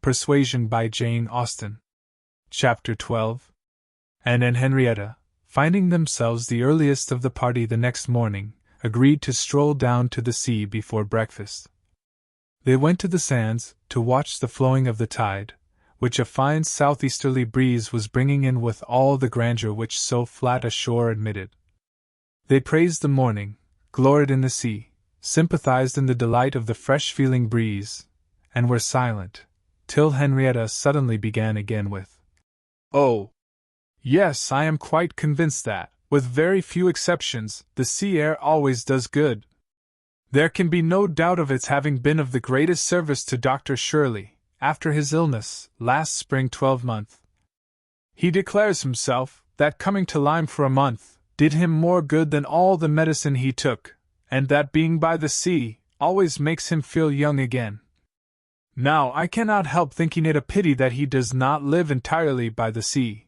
Persuasion by Jane Austen. Chapter 12. Anne and Henrietta, finding themselves the earliest of the party the next morning, agreed to stroll down to the sea before breakfast. They went to the sands to watch the flowing of the tide, which a fine southeasterly breeze was bringing in with all the grandeur which so flat a shore admitted. They praised the morning, gloried in the sea, sympathized in the delight of the fresh-feeling breeze, and were silent, till Henrietta suddenly began again with, "Oh, yes, I am quite convinced that, with very few exceptions, the sea air always does good. There can be no doubt of its having been of the greatest service to Dr. Shirley, after his illness, last spring 12-month. He declares himself, that coming to Lyme for a month, did him more good than all the medicine he took, and that being by the sea, always makes him feel young again. Now I cannot help thinking it a pity that he does not live entirely by the sea.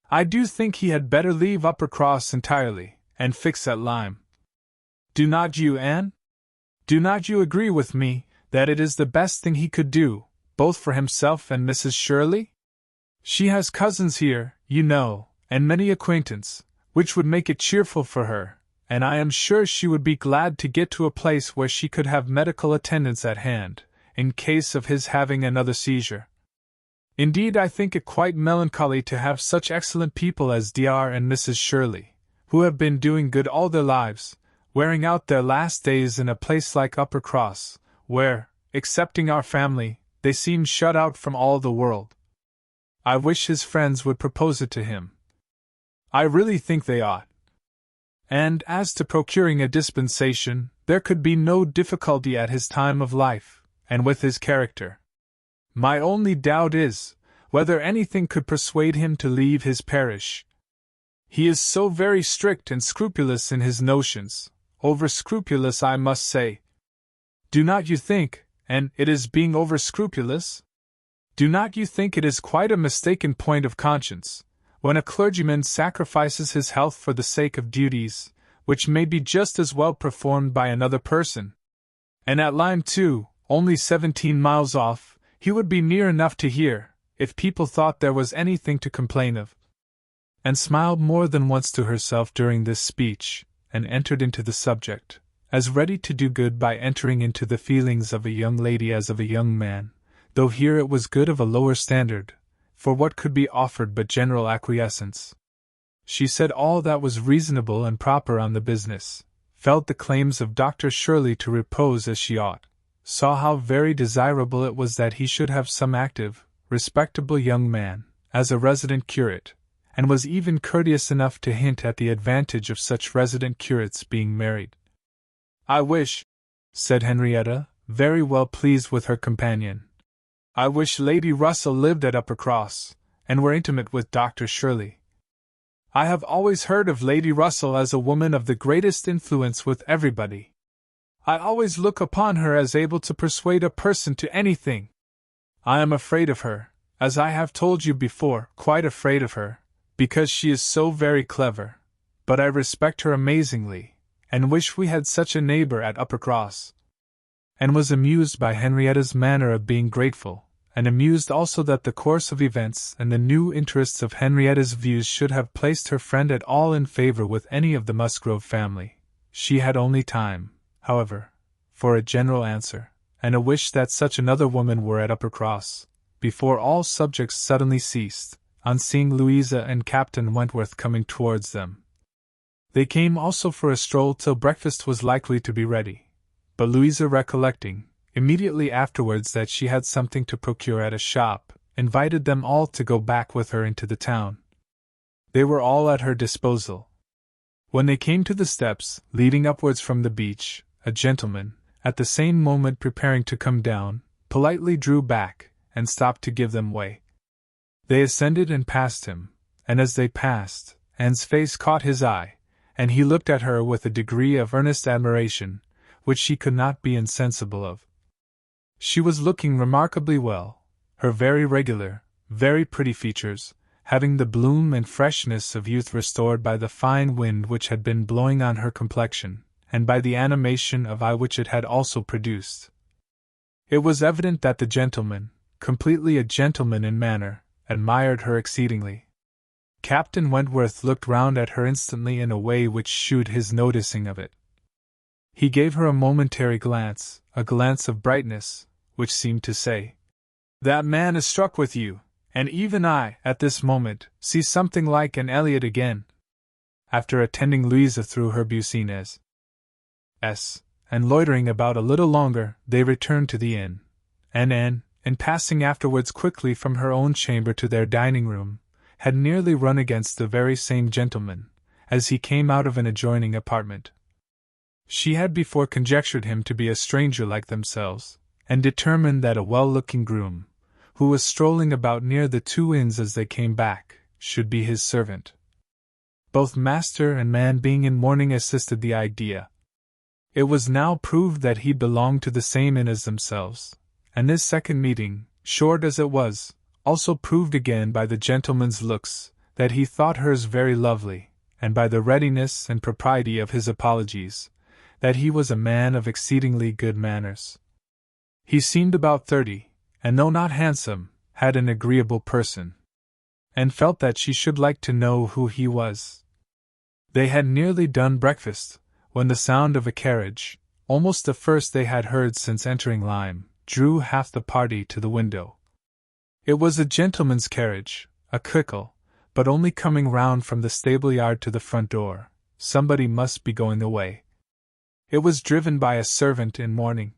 I do think he had better leave Uppercross entirely, and fix at Lyme. Do not you, Anne? Do not you agree with me, that it is the best thing he could do, both for himself and Mrs. Shirley? She has cousins here, you know, and many acquaintance, which would make it cheerful for her, and I am sure she would be glad to get to a place where she could have medical attendance at hand, in case of his having another seizure. Indeed, I think it quite melancholy to have such excellent people as Dr. and Mrs. Shirley, who have been doing good all their lives, wearing out their last days in a place like Uppercross, where, excepting our family, they seem shut out from all the world. I wish his friends would propose it to him. I really think they ought. And as to procuring a dispensation, there could be no difficulty at his time of life, and with his character. My only doubt is, whether anything could persuade him to leave his parish. He is so very strict and scrupulous in his notions, over-scrupulous I must say. Do not you think, and it is being over-scrupulous? Do not you think it is quite a mistaken point of conscience, when a clergyman sacrifices his health for the sake of duties, which may be just as well performed by another person? And at Lyme too, only 17 miles off, he would be near enough to hear, if people thought there was anything to complain of. And smiled more than once to herself during this speech, and entered into the subject, as ready to do good by entering into the feelings of a young lady as of a young man, though here it was good of a lower standard, for what could be offered but general acquiescence? She said all that was reasonable and proper on the business, felt the claims of Dr. Shirley to repose as she ought, saw how very desirable it was that he should have some active, respectable young man, as a resident curate, and was even courteous enough to hint at the advantage of such resident curates being married. I wish, said Henrietta, very well pleased with her companion, I wish Lady Russell lived at Uppercross, and were intimate with Dr. Shirley. I have always heard of Lady Russell as a woman of the greatest influence with everybody. I always look upon her as able to persuade a person to anything. I am afraid of her, as I have told you before, quite afraid of her, because she is so very clever, but I respect her amazingly, and wish we had such a neighbor at Uppercross. And was amused by Henrietta's manner of being grateful, and amused also that the course of events and the new interests of Henrietta's views should have placed her friend at all in favor with any of the Musgrove family. She had only time, however, for a general answer, and a wish that such another woman were at Uppercross, before all subjects suddenly ceased, on seeing Louisa and Captain Wentworth coming towards them. They came also for a stroll till breakfast was likely to be ready, but Louisa, recollecting, immediately afterwards, that she had something to procure at a shop, invited them all to go back with her into the town. They were all at her disposal. When they came to the steps, leading upwards from the beach, a gentleman, at the same moment preparing to come down, politely drew back, and stopped to give them way. They ascended and passed him, and as they passed, Anne's face caught his eye, and he looked at her with a degree of earnest admiration, which she could not be insensible of. She was looking remarkably well, her very regular, very pretty features, having the bloom and freshness of youth restored by the fine wind which had been blowing on her complexion, and by the animation of eye which it had also produced. It was evident that the gentleman, completely a gentleman in manner, admired her exceedingly. Captain Wentworth looked round at her instantly in a way which shewed his noticing of it. He gave her a momentary glance, a glance of brightness, which seemed to say, "That man is struck with you, and even I, at this moment, see something like an Eliot again." After attending Louisa through her Bucines, and loitering about a little longer, they returned to the inn, and Anne, in passing afterwards quickly from her own chamber to their dining-room, had nearly run against the very same gentleman, as he came out of an adjoining apartment. She had before conjectured him to be a stranger like themselves, and determined that a well-looking groom, who was strolling about near the two inns as they came back, should be his servant. Both master and man being in mourning assisted the idea. It was now proved that he belonged to the same inn as themselves, and this second meeting, short as it was, also proved again by the gentleman's looks that he thought hers very lovely, and by the readiness and propriety of his apologies, that he was a man of exceedingly good manners. He seemed about 30, and though not handsome, had an agreeable person, and felt that she should like to know who he was. They had nearly done breakfast, when the sound of a carriage, almost the first they had heard since entering Lyme, drew half the party to the window. It was a gentleman's carriage, a Crickle, but only coming round from the stable-yard to the front door. Somebody must be going away. It was driven by a servant in mourning.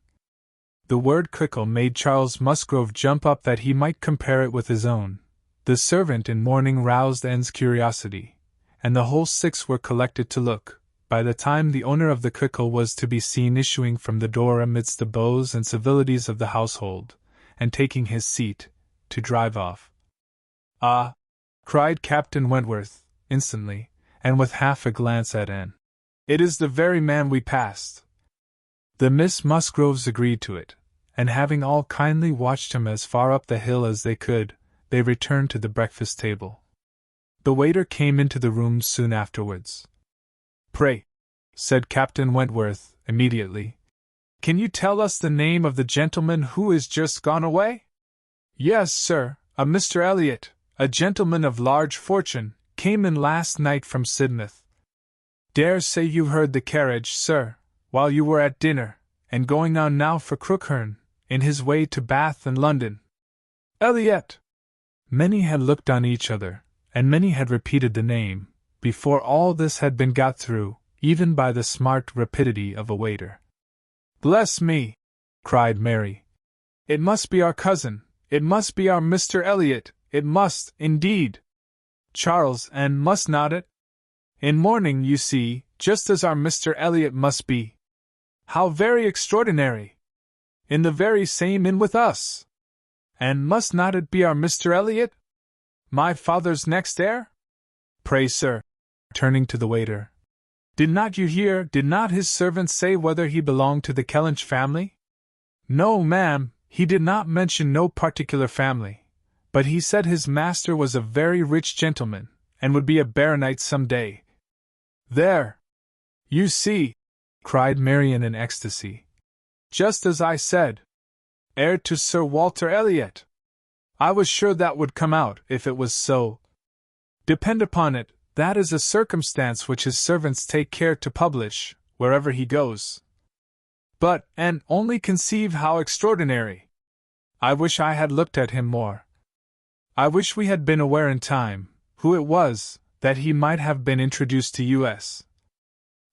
The word Crickle made Charles Musgrove jump up that he might compare it with his own. The servant in mourning roused Anne's curiosity, and the whole six were collected to look. By the time the owner of the Crickle was to be seen issuing from the door amidst the bows and civilities of the household, and taking his seat, to drive off. "Ah!" cried Captain Wentworth, instantly, and with half a glance at Anne. "It is the very man we passed." The Miss Musgroves agreed to it, and having all kindly watched him as far up the hill as they could, they returned to the breakfast table. The waiter came into the room soon afterwards. "Pray," said Captain Wentworth, immediately, "can you tell us the name of the gentleman who is just gone away?" "Yes, sir, a Mr. Eliot, a gentleman of large fortune, came in last night from Sidmouth. Dare say you heard the carriage, sir, while you were at dinner, and going on now for Crookherne, in his way to Bath and London." "Eliot!" Many had looked on each other, and many had repeated the name, before all this had been got through, even by the smart rapidity of a waiter. "Bless me!" cried Mary. "It must be our cousin, it must be our Mr. Eliot, it must, indeed. Charles, and must not it? In mourning, you see, just as our Mr. Eliot must be. How very extraordinary! In the very same inn with us! And must not it be our Mr. Eliot? My father's next heir? Pray, sir," turning to the waiter, "did not you hear, did not his servant say whether he belonged to the Kellynch family?" "No, ma'am, he did not mention no particular family, but he said his master was a very rich gentleman, and would be a baronet some day." "There! You see!" cried Mary in an ecstasy. "Just as I said. Heir to Sir Walter Eliot! I was sure that would come out, if it was so. Depend upon it, that is a circumstance which his servants take care to publish, wherever he goes. But, and only conceive how extraordinary! I wish I had looked at him more. I wish we had been aware in time, who it was, that he might have been introduced to us.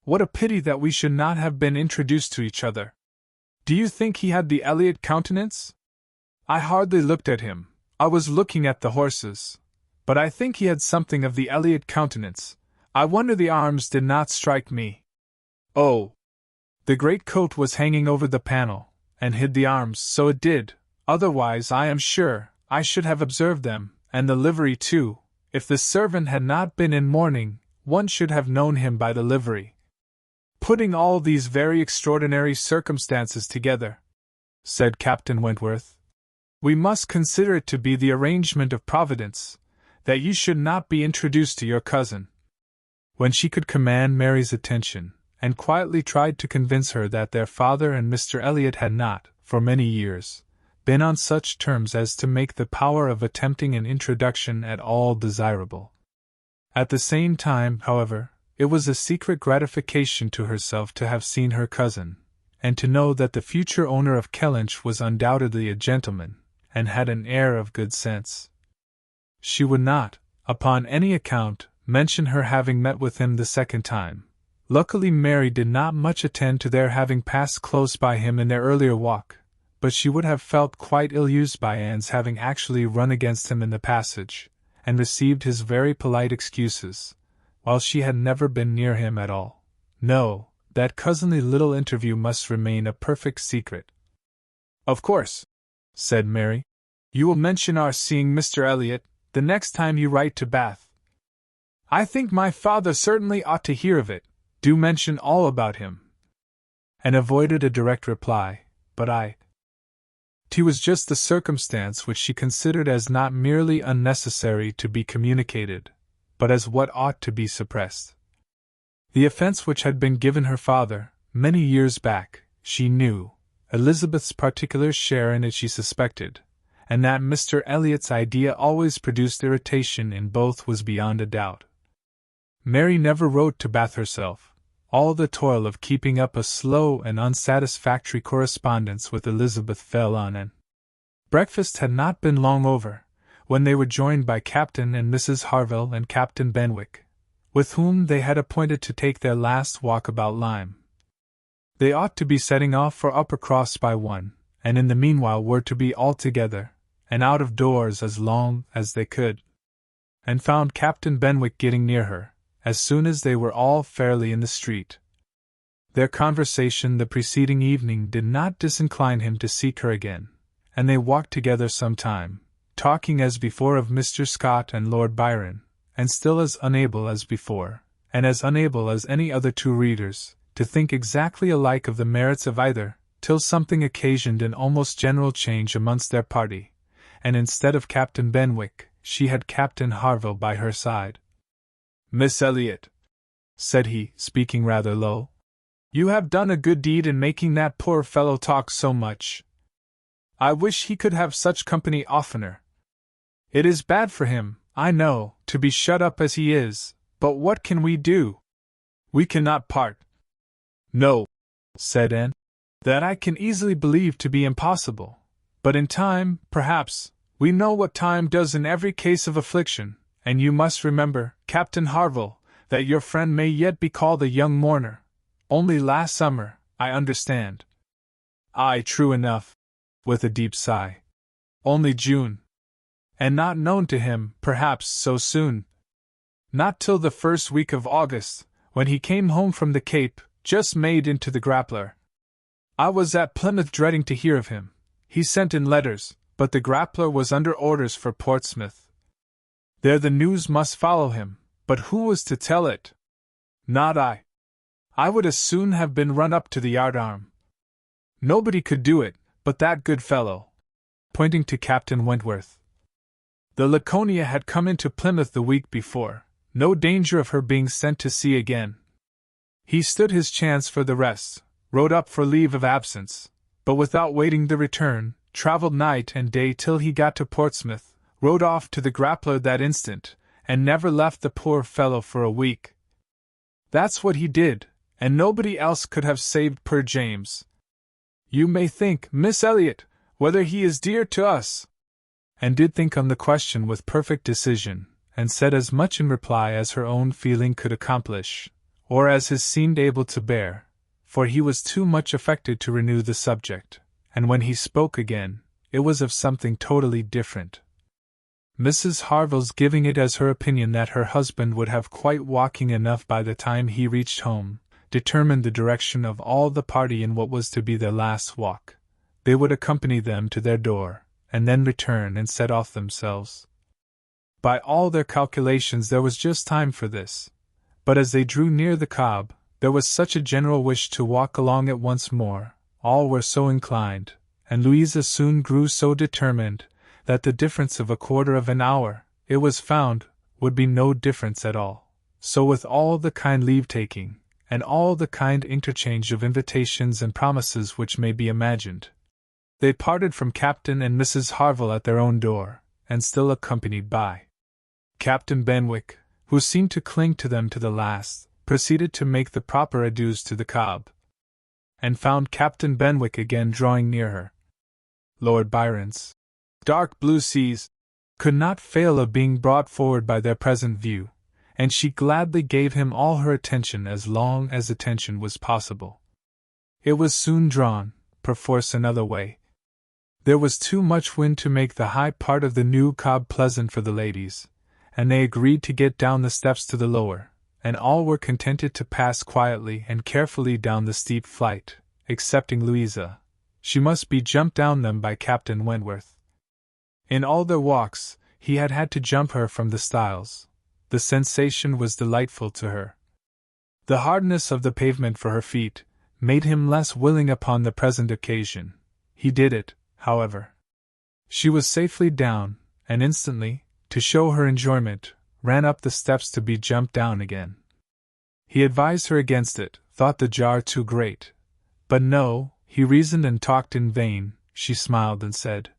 What a pity that we should not have been introduced to each other. Do you think he had the Eliot countenance? I hardly looked at him, I was looking at the horses. But I think he had something of the Eliot countenance. I wonder the arms did not strike me. Oh! The great coat was hanging over the panel, and hid the arms, so it did, otherwise I am sure I should have observed them, and the livery too. If the servant had not been in mourning, one should have known him by the livery. Putting all these very extraordinary circumstances together," said Captain Wentworth, "we must consider it to be the arrangement of Providence, that you should not be introduced to your cousin." When she could command Mary's attention, and quietly tried to convince her that their father and Mr. Eliot had not, for many years, been on such terms as to make the power of attempting an introduction at all desirable. At the same time, however, it was a secret gratification to herself to have seen her cousin, and to know that the future owner of Kellynch was undoubtedly a gentleman, and had an air of good sense. She would not, upon any account, mention her having met with him the second time. Luckily Mary did not much attend to their having passed close by him in their earlier walk, but she would have felt quite ill-used by Anne's having actually run against him in the passage, and received his very polite excuses, while she had never been near him at all. No, that cousinly little interview must remain a perfect secret. "Of course," said Mary, "you will mention our seeing Mr. Elliot the next time you write to Bath. I think my father certainly ought to hear of it. Do mention all about him." And avoided a direct reply, but It was just the circumstance which she considered as not merely unnecessary to be communicated, but as what ought to be suppressed. The offense which had been given her father, many years back, she knew, Elizabeth's particular share in it she suspected, and that Mr. Elliot's idea always produced irritation in both was beyond a doubt. Mary never wrote to Bath herself. All the toil of keeping up a slow and unsatisfactory correspondence with Elizabeth fell on Anne. Breakfast had not been long over, when they were joined by Captain and Mrs. Harville and Captain Benwick, with whom they had appointed to take their last walk about Lyme. They ought to be setting off for Uppercross by 1, and in the meanwhile were to be all together, and out of doors as long as they could, and found Captain Benwick getting near her, as soon as they were all fairly in the street. Their conversation the preceding evening did not disincline him to seek her again, and they walked together some time, talking as before of Mr. Scott and Lord Byron, and still as unable as before, and as unable as any other two readers, to think exactly alike of the merits of either, till something occasioned an almost general change amongst their party, and instead of Captain Benwick, she had Captain Harville by her side. "Miss Elliot," said he, speaking rather low, "you have done a good deed in making that poor fellow talk so much. I wish he could have such company oftener. It is bad for him, I know, to be shut up as he is, but what can we do? We cannot part." "No," said Anne, "that I can easily believe to be impossible, but in time, perhaps, we know what time does in every case of affliction. And you must remember, Captain Harville, that your friend may yet be called a young mourner. Only last summer, I understand." "Aye, true enough," with a deep sigh. "Only June. And not known to him, perhaps, so soon. Not till the first week of August, when he came home from the Cape, just made into the Grappler. I was at Plymouth dreading to hear of him. He sent in letters, but the Grappler was under orders for Portsmouth. There the news must follow him, but who was to tell it? Not I. I would as soon have been run up to the yardarm. Nobody could do it, but that good fellow," pointing to Captain Wentworth. "The Laconia had come into Plymouth the week before, no danger of her being sent to sea again. He stood his chance for the rest, wrote up for leave of absence, but without waiting the return, travelled night and day till he got to Portsmouth, rode off to the Grappler that instant, and never left the poor fellow for a week. That's what he did, and nobody else could have saved poor James. You may think, Miss Elliot, whether he is dear to us." And did think on the question with perfect decision, and said as much in reply as her own feeling could accomplish, or as his seemed able to bear, for he was too much affected to renew the subject, and when he spoke again, it was of something totally different. Mrs. Harville's giving it as her opinion that her husband would have quite walking enough by the time he reached home, determined the direction of all the party in what was to be their last walk. They would accompany them to their door, and then return and set off themselves. By all their calculations there was just time for this, but as they drew near the Cobb, there was such a general wish to walk along it once more, all were so inclined, and Louisa soon grew so determined, that the difference of a quarter of an hour, it was found, would be no difference at all. So with all the kind leave-taking, and all the kind interchange of invitations and promises which may be imagined, They parted from Captain and Mrs. Harville at their own door, and still accompanied by Captain Benwick, who seemed to cling to them to the last, proceeded to make the proper adieus to the cob, and found Captain Benwick again drawing near her. Lord Byron's dark blue seas could not fail of being brought forward by their present view, and she gladly gave him all her attention as long as attention was possible. It was soon drawn, perforce another way. There was too much wind to make the high part of the new cob pleasant for the ladies, and they agreed to get down the steps to the lower, and all were contented to pass quietly and carefully down the steep flight, excepting Louisa. She must be jumped down them by Captain Wentworth. In all their walks, he had had to jump her from the stiles. The sensation was delightful to her. The hardness of the pavement for her feet made him less willing upon the present occasion. He did it, however. She was safely down, and instantly, to show her enjoyment, ran up the steps to be jumped down again. He advised her against it, thought the jar too great. But no, he reasoned and talked in vain. She smiled and said,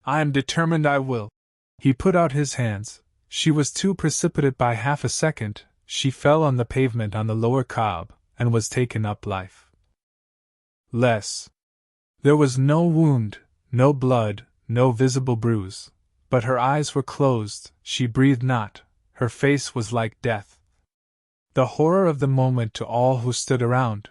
"I am determined I will." He put out his hands. She was too precipitate by half a second. She fell on the pavement on the lower cob, and was taken up life. Less. There was no wound, no blood, no visible bruise, but her eyes were closed, she breathed not, her face was like death. The horror of the moment to all who stood around.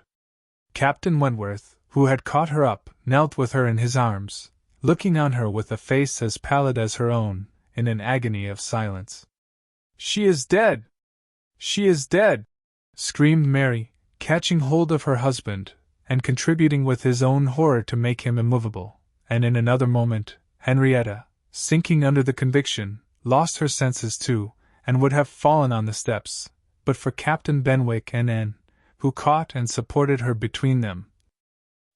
Captain Wentworth, who had caught her up, knelt with her in his arms, looking on her with a face as pallid as her own, in an agony of silence. "She is dead! She is dead!" screamed Mary, catching hold of her husband, and contributing with his own horror to make him immovable, and in another moment, Henrietta, sinking under the conviction, lost her senses too, and would have fallen on the steps, but for Captain Benwick and Anne, who caught and supported her between them.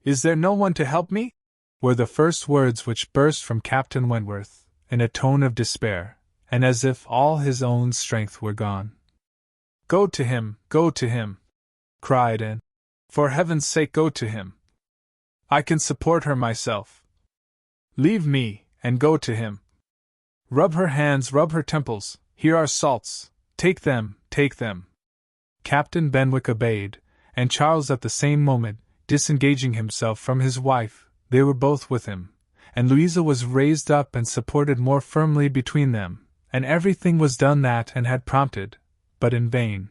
"Is there no one to help me?" were the first words which burst from Captain Wentworth, in a tone of despair, and as if all his own strength were gone. Go to him," cried Anne. "For heaven's sake, go to him. I can support her myself. Leave me, and go to him. Rub her hands, rub her temples, here are salts, take them, take them." Captain Benwick obeyed, and Charles at the same moment, disengaging himself from his wife, they were both with him, and Louisa was raised up and supported more firmly between them, and everything was done that and had prompted, but in vain,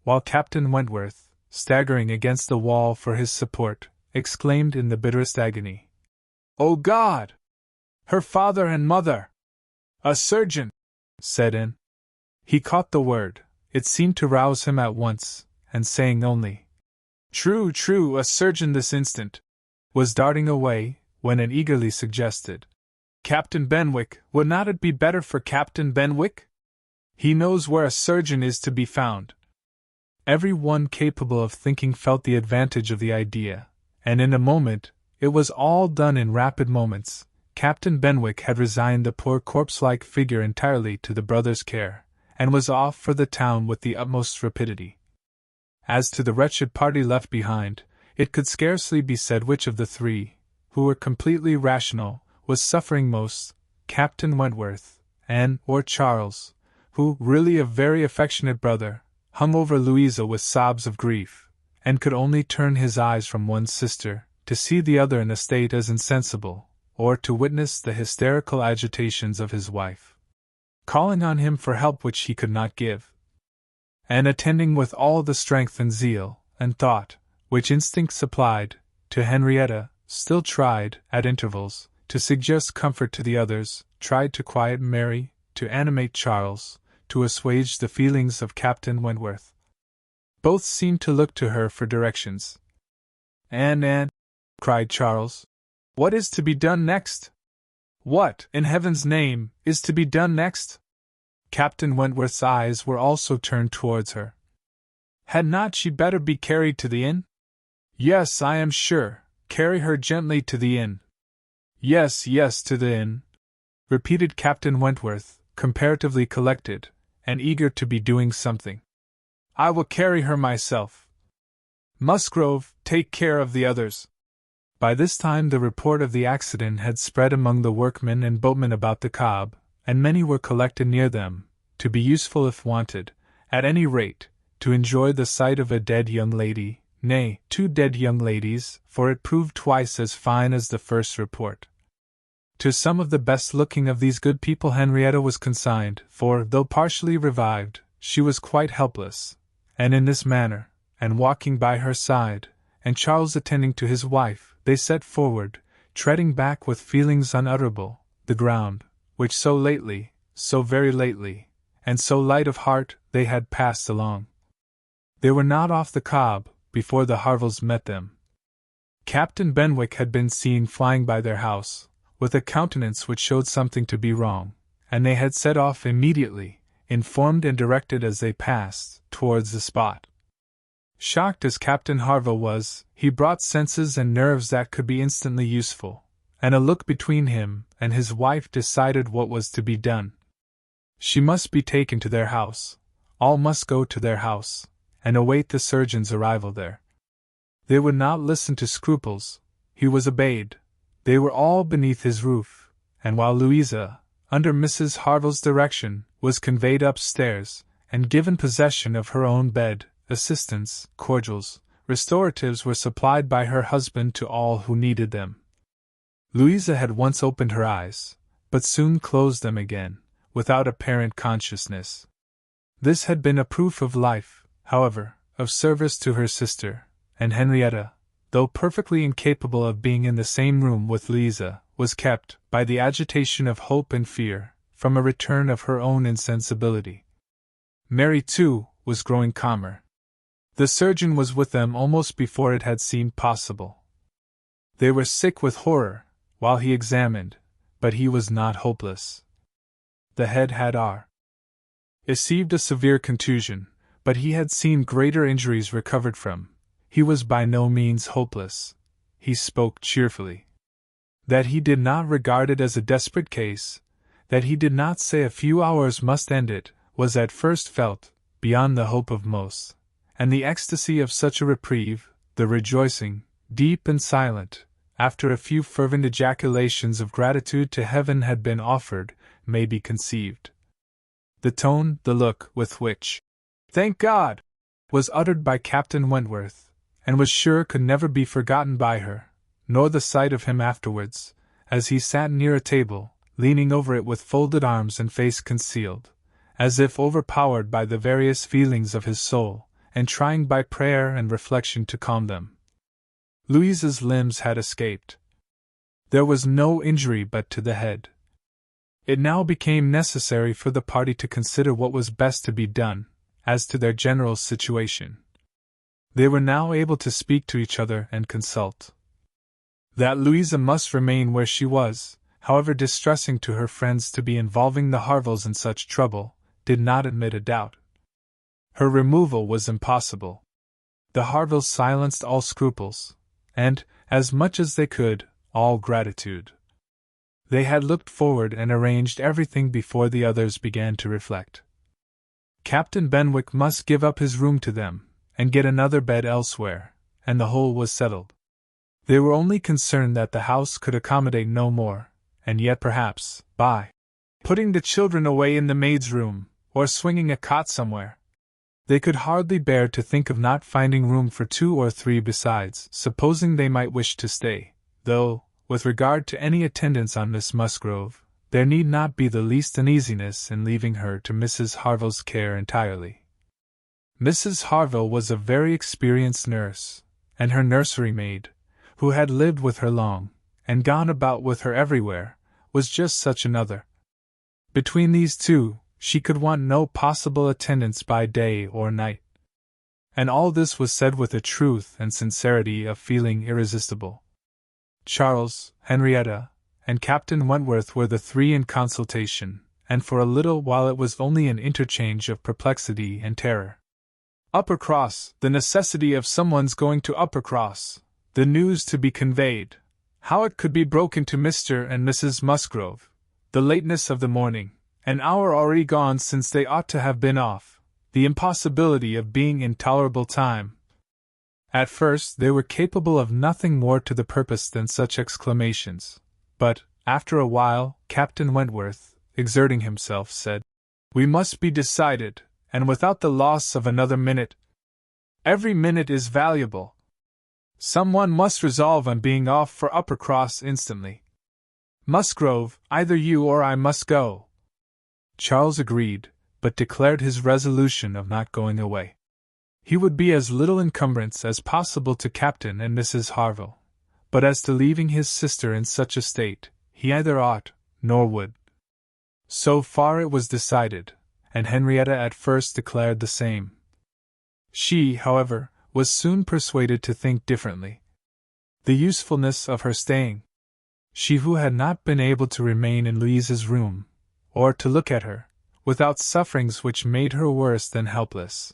while Captain Wentworth, staggering against the wall for his support, exclaimed in the bitterest agony, "O God! Her father and mother!" "A surgeon!" said Anne. He caught the word, it seemed to rouse him at once, and saying only, "True, true, a surgeon this instant," was darting away, when Anne eagerly suggested, "Captain Benwick, would not it be better for Captain Benwick? He knows where a surgeon is to be found." Every one capable of thinking felt the advantage of the idea, and in a moment, it was all done in rapid moments. Captain Benwick had resigned the poor corpse-like figure entirely to the brothers' care, and was off for the town with the utmost rapidity. As to the wretched party left behind, it could scarcely be said which of the three, who were completely rational, was suffering most, Captain Wentworth, Anne, or Charles, who, really a very affectionate brother, hung over Louisa with sobs of grief, and could only turn his eyes from one sister, to see the other in a state as insensible, or to witness the hysterical agitations of his wife, calling on him for help which he could not give, and attending with all the strength and zeal, and thought, which instinct supplied, to Henrietta, still tried, at intervals, to suggest comfort to the others, tried to quiet Mary, to animate Charles, to assuage the feelings of Captain Wentworth. Both seemed to look to her for directions. Anne, cried Charles, what is to be done next? What, in heaven's name, is to be done next? Captain Wentworth's eyes were also turned towards her. Had not she better be carried to the inn? Yes, I am sure, carry her gently to the inn. Yes, to the inn, repeated Captain Wentworth, comparatively collected, and eager to be doing something. I will carry her myself. Musgrove, take care of the others. By this time the report of the accident had spread among the workmen and boatmen about the Cobb, and many were collected near them, to be useful if wanted, at any rate, to enjoy the sight of a dead young lady, nay, 2 dead young ladies, for it proved twice as fine as the first report. To some of the best-looking of these good people Henrietta was consigned, for, though partially revived, she was quite helpless, and in this manner, and walking by her side, and Charles attending to his wife, they set forward, treading back with feelings unutterable, the ground, which so lately, so very lately, and so light of heart, they had passed along. They were not off the Cobb, before the Harvilles met them. Captain Benwick had been seen flying by their house, with a countenance which showed something to be wrong, and they had set off immediately, informed and directed as they passed, towards the spot. Shocked as Captain Harville was, he brought senses and nerves that could be instantly useful, and a look between him and his wife decided what was to be done. She must be taken to their house, all must go to their house, and await the surgeon's arrival there. They would not listen to scruples, he was obeyed, they were all beneath his roof, and while Louisa, under Mrs. Harville's direction, was conveyed upstairs, and given possession of her own bed, assistance, cordials, restoratives were supplied by her husband to all who needed them. Louisa had once opened her eyes, but soon closed them again, without apparent consciousness. This had been a proof of life, however, of service to her sister, and Henrietta, though perfectly incapable of being in the same room with Louisa, was kept, by the agitation of hope and fear, from a return of her own insensibility. Mary, too, was growing calmer. The surgeon was with them almost before it had seemed possible. They were sick with horror, while he examined, but he was not hopeless. The head had received a severe contusion, but he had seen greater injuries recovered from. He was by no means hopeless. He spoke cheerfully. That he did not regard it as a desperate case, that he did not say a few hours must end it, was at first felt, beyond the hope of most, and the ecstasy of such a reprieve, the rejoicing, deep and silent, after a few fervent ejaculations of gratitude to heaven had been offered, may be conceived. The tone, the look with which, "Thank God!" was uttered by Captain Wentworth, and was sure could never be forgotten by her, nor the sight of him afterwards, as he sat near a table, leaning over it with folded arms and face concealed, as if overpowered by the various feelings of his soul, and trying by prayer and reflection to calm them. Louisa's limbs had escaped. There was no injury but to the head. It now became necessary for the party to consider what was best to be done, as to their general situation. They were now able to speak to each other and consult. That Louisa must remain where she was, however distressing to her friends to be involving the Harvilles in such trouble, did not admit a doubt. Her removal was impossible. The Harvilles silenced all scruples, and, as much as they could, all gratitude. They had looked forward and arranged everything before the others began to reflect. Captain Benwick must give up his room to them, and get another bed elsewhere, and the whole was settled. They were only concerned that the house could accommodate no more, and yet perhaps, by putting the children away in the maid's room, or swinging a cot somewhere, they could hardly bear to think of not finding room for 2 or 3 besides, supposing they might wish to stay, though, with regard to any attendance on Miss Musgrove, there need not be the least uneasiness in leaving her to Mrs. Harville's care entirely. Mrs. Harville was a very experienced nurse, and her nursery maid, who had lived with her long, and gone about with her everywhere, was just such another. Between these two, she could want no possible attendance by day or night. And all this was said with a truth and sincerity of feeling irresistible. Charles, Henrietta, and Captain Wentworth were the 3 in consultation, and for a little while it was only an interchange of perplexity and terror. Uppercross, the necessity of someone's going to Uppercross, the news to be conveyed, how it could be broken to Mr. and Mrs. Musgrove, the lateness of the morning, an hour already gone since they ought to have been off, the impossibility of being in tolerable time. At first they were capable of nothing more to the purpose than such exclamations, but, after a while, Captain Wentworth, exerting himself, said, "We must be decided, and without the loss of another minute. Every minute is valuable. Someone must resolve on being off for Uppercross instantly. Musgrove, either you or I must go." Charles agreed, but declared his resolution of not going away. He would be as little encumbrance as possible to Captain and Mrs. Harville, but as to leaving his sister in such a state, he neither ought nor would. So far it was decided, and Henrietta at first declared the same. She, however, was soon persuaded to think differently. The usefulness of her staying. She who had not been able to remain in Louisa's room, or to look at her, without sufferings which made her worse than helpless.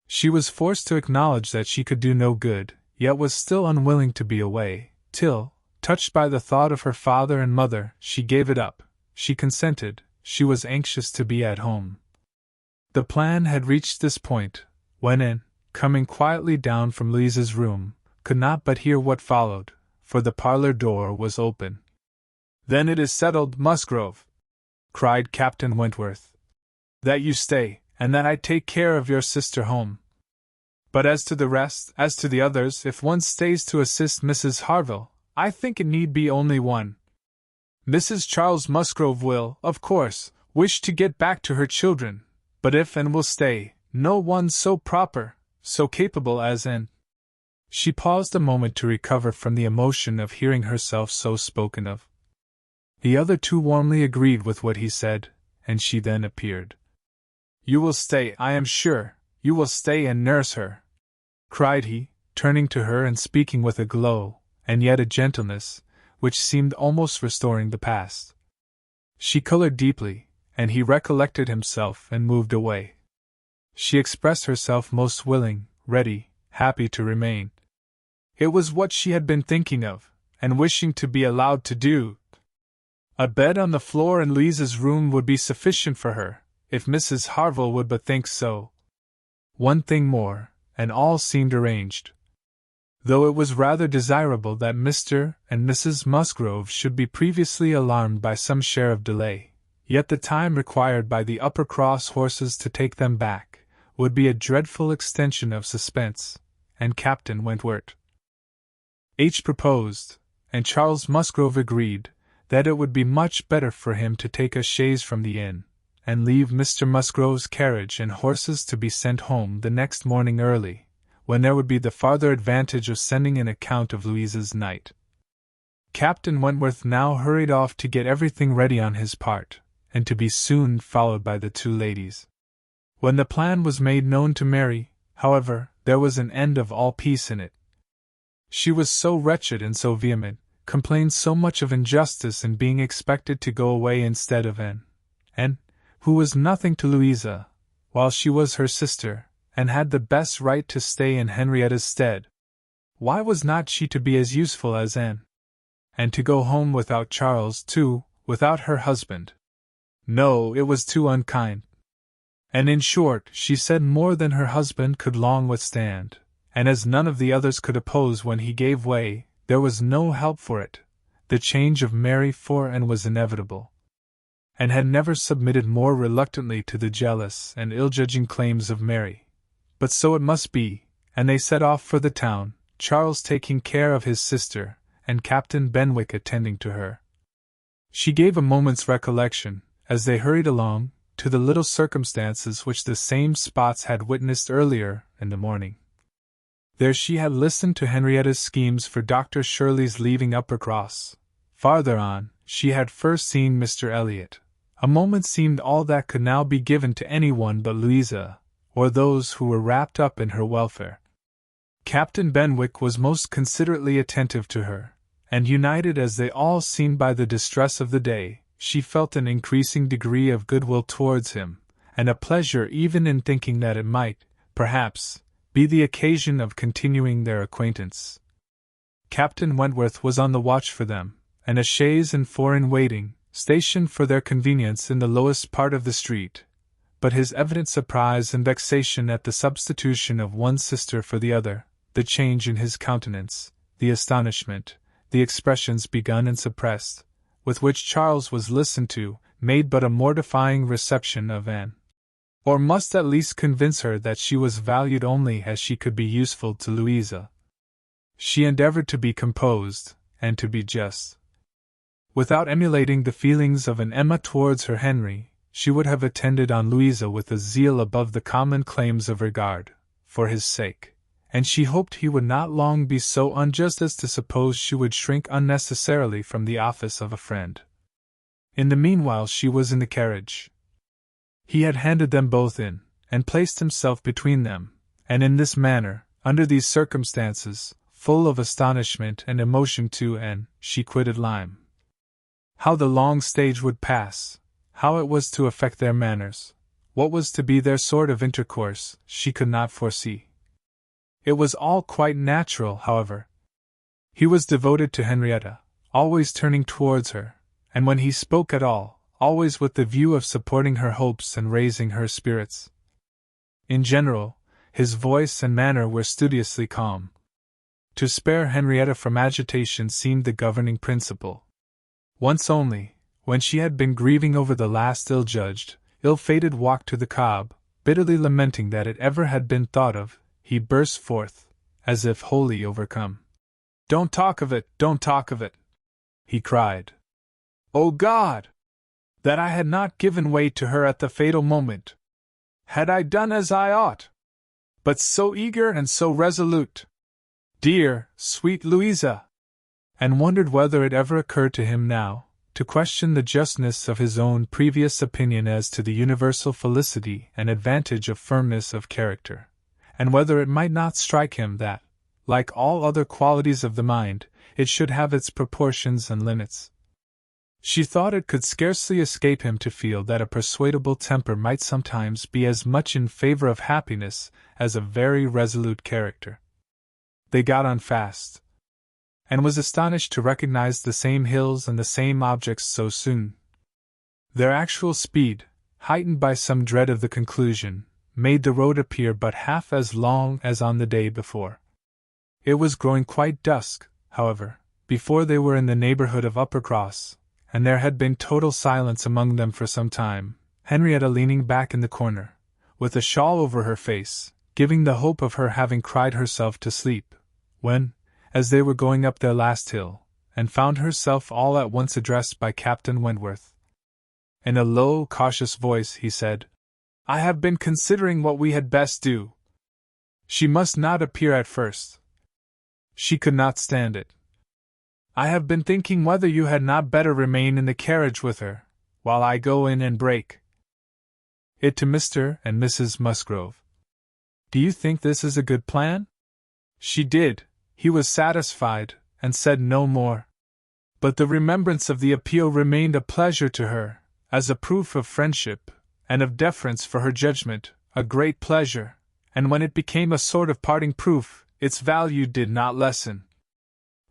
She was forced to acknowledge that she could do no good, yet was still unwilling to be away, till, touched by the thought of her father and mother, she gave it up. She consented, she was anxious to be at home. The plan had reached this point, when Anne, coming quietly down from Louisa's room, could not but hear what followed, for the parlor door was open. "Then it is settled, Musgrove," cried Captain Wentworth, "that you stay, and that I take care of your sister home. But as to the rest, as to the others, if one stays to assist Mrs. Harville, I think it need be only one. Mrs. Charles Musgrove will, of course, wish to get back to her children, but if Anne will stay, no one so proper, so capable as Anne." She paused a moment to recover from the emotion of hearing herself so spoken of. The other two warmly agreed with what he said, and she then appeared. "You will stay, I am sure, you will stay and nurse her," cried he, turning to her and speaking with a glow, and yet a gentleness, which seemed almost restoring the past. She colored deeply, and he recollected himself and moved away. She expressed herself most willing, ready, happy to remain. It was what she had been thinking of, and wishing to be allowed to do. A bed on the floor in Louisa's room would be sufficient for her, if Mrs. Harville would but think so. One thing more, and all seemed arranged. Though it was rather desirable that Mr. and Mrs. Musgrove should be previously alarmed by some share of delay, yet the time required by the Uppercross horses to take them back would be a dreadful extension of suspense, and Captain Wentworth proposed, and Charles Musgrove agreed, that it would be much better for him to take a chaise from the inn, and leave Mr. Musgrove's carriage and horses to be sent home the next morning early, when there would be the farther advantage of sending an account of Louisa's night. Captain Wentworth now hurried off to get everything ready on his part, and to be soon followed by the two ladies. When the plan was made known to Mary, however, there was an end of all peace in it. She was so wretched and so vehement, complained so much of injustice in being expected to go away instead of Anne, who was nothing to Louisa, while she was her sister, and had the best right to stay in Henrietta's stead. Why was not she to be as useful as Anne? And to go home without Charles, too, without her husband? No, it was too unkind. And in short, she said more than her husband could long withstand, and as none of the others could oppose when he gave way, there was no help for it. The change of Mary for Anne was inevitable, and had never submitted more reluctantly to the jealous and ill-judging claims of Mary. But so it must be, and they set off for the town, Charles taking care of his sister, and Captain Benwick attending to her. She gave a moment's recollection, as they hurried along, to the little circumstances which the same spots had witnessed earlier in the morning. There she had listened to Henrietta's schemes for Dr. Shirley's leaving Uppercross. Farther on, she had first seen Mr. Elliot. A moment seemed all that could now be given to anyone but Louisa, or those who were wrapped up in her welfare. Captain Benwick was most considerately attentive to her, and united as they all seemed by the distress of the day, she felt an increasing degree of goodwill towards him, and a pleasure even in thinking that it might, perhaps, be the occasion of continuing their acquaintance. Captain Wentworth was on the watch for them, and a chaise and four in waiting, stationed for their convenience in the lowest part of the street, but his evident surprise and vexation at the substitution of one sister for the other, the change in his countenance, the astonishment, the expressions begun and suppressed, with which Charles was listened to, made but a mortifying reception of Anne. Or must at least convince her that she was valued only as she could be useful to Louisa. She endeavored to be composed, and to be just. Without emulating the feelings of an Emma towards her Henry, she would have attended on Louisa with a zeal above the common claims of regard, for his sake, and she hoped he would not long be so unjust as to suppose she would shrink unnecessarily from the office of a friend. In the meanwhile she was in the carriage. He had handed them both in, and placed himself between them, and in this manner, under these circumstances, full of astonishment and emotion too, and she quitted Lyme. How the long stage would pass, how it was to affect their manners, what was to be their sort of intercourse, she could not foresee. It was all quite natural, however. He was devoted to Henrietta, always turning towards her, and when he spoke at all, always with the view of supporting her hopes and raising her spirits. In general, his voice and manner were studiously calm. To spare Henrietta from agitation seemed the governing principle. Once only, when she had been grieving over the last ill-judged, ill-fated walk to the Cobb, bitterly lamenting that it ever had been thought of, he burst forth, as if wholly overcome. "Don't talk of it, don't talk of it!" he cried. "O God! That I had not given way to her at the fatal moment! Had I done as I ought! But so eager and so resolute! Dear, sweet Louisa!" And wondered whether it ever occurred to him now to question the justness of his own previous opinion as to the universal felicity and advantage of firmness of character, and whether it might not strike him that, like all other qualities of the mind, it should have its proportions and limits. She thought it could scarcely escape him to feel that a persuadable temper might sometimes be as much in favor of happiness as a very resolute character. They got on fast, and was astonished to recognize the same hills and the same objects so soon. Their actual speed, heightened by some dread of the conclusion, made the road appear but half as long as on the day before. It was growing quite dusk, however, before they were in the neighborhood of Uppercross, and there had been total silence among them for some time, Henrietta leaning back in the corner, with a shawl over her face, giving the hope of her having cried herself to sleep, when, as they were going up their last hill, and found herself all at once addressed by Captain Wentworth. In a low, cautious voice he said, "I have been considering what we had best do. She must not appear at first. She could not stand it. I have been thinking whether you had not better remain in the carriage with her, while I go in and break it to Mr. and Mrs. Musgrove. Do you think this is a good plan?" She did. He was satisfied, and said no more. But the remembrance of the appeal remained a pleasure to her, as a proof of friendship, and of deference for her judgment, a great pleasure, and when it became a sort of parting proof, its value did not lessen.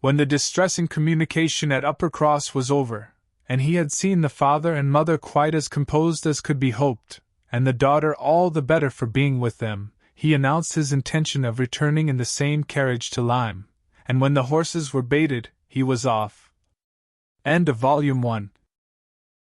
When the distressing communication at Uppercross was over, and he had seen the father and mother quite as composed as could be hoped, and the daughter all the better for being with them, he announced his intention of returning in the same carriage to Lyme, and when the horses were baited, he was off. End of Volume 1.